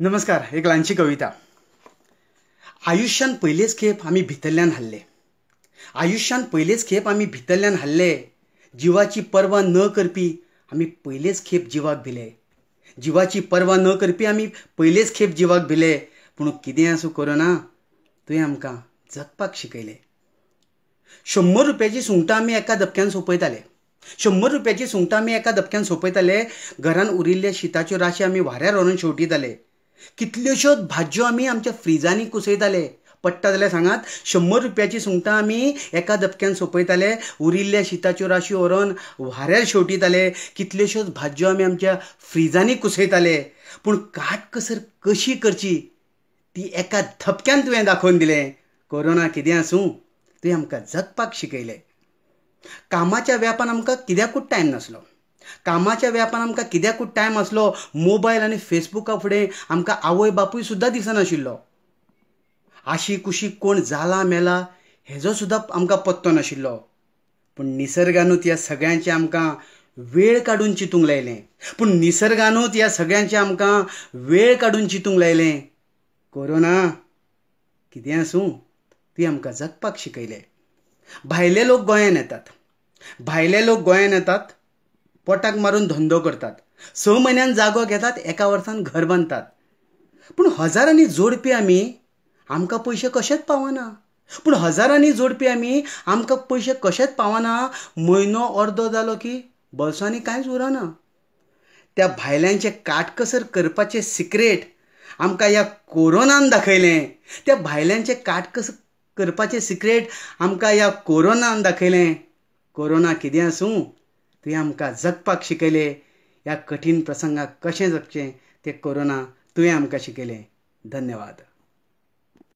नमस्कार. एक ल्हानशी कविता. आयुष्यान पयलेच खेप आमी भितरल्यान हारले. आयुष्यान पयलेच खेप आमी भितरल्यान हारले. जिवाची पर्वा न करपी आमी पयलेच खेप जिवाक भिले. जिवाची पर्वा न करपी आमी पयलेच खेप जिवाक भिले. पूण कितें आसूं कोरोना, तुवें आमकां जगपाक शिकयलें. 100 रुपयाची सुंगटां आमी एका दपक्यान सोंपयताले. 100 रुपयाची सुंगटां आमी एका दपक्यान सोंपयताले. घरान उरिल्ल्या शिताच्यो राशी आमी वाऱ्यार व्हरून शेंवटीताले. कितल्योश्योच भाज्यो आमी आमच्या फ्रिजांनी कुसयताले. पडटा जाल्यार सांगात. 100 रुपयाची सुंगटां आमी एका दपक्यान सोंपयताले. उरिल्ल्या शिताच्यो राशी व्हरून वाऱ्यार शेंवटीताले. कितल्योश्योच भाज्यो आमी आमच्या फ्रिजांनी कुसयताले. पूण काटकसर कशी करची ती एका धपक्यान तुवें दाखोवन दिलें. कोरोना कितें आसूं, तुवें आमकां जगपाक शिकयलें. कामाच्या व्यापान आमकां कित्याकूच टायम नासलो. कामाच्या व्यापान आमकां कित्याकूच टायम आसलो. मोबायल आनी फेसबुका फुडें आमकां आवय बापूय सुद्दां दिसनाशिल्लो. आशी कुशी कोण जाला मेला हेजो सुद्दां आमकां पत्तो नाशिल्लो. पूण निसर्गानूच ह्या सगळ्यांचें आमकां वेळ काडून चिंतूंक लायलें. पूण निसर्गानूच ह्या सगळ्यांचें आमकां वेळ काडून चिंतूंक लायलें. कोरोना कितें आसूं, तुवें आमकां जगपाक शिकयलें. भायले लोक गोंयांत येतात. भायले लोक गोंयांत येतात. पोटाक मारून धंदो करतात. 6 म्हयन्यान जागो घेतात. एका वर्सान घर बांदतात. पूण हजारांनी जोडपी आमी आमकां पयशे कशेच पावना. पूण हजारांनी जोडपी आमी आमकां पयशे कशेच पावना. म्हयनो अर्दो जालो की बॉल्सांनी कांयच उरना. त्या भायल्यांचे काटकसर करपाचें सिक्रेट आमकां ह्या कोरोनान दाखयलें. त्या भायल्यांचे काटकसर करपाचें सिक्रेट आमकां ह्या कोरोनान दाखयलें. कोरोना कितें आसूं, तुवें आमकां जगपाक शिकयलें. ह्या कठीण प्रसंगाक कशें जगचें तें कोरोना तुवें आमकां शिकयलें. धन्यवाद.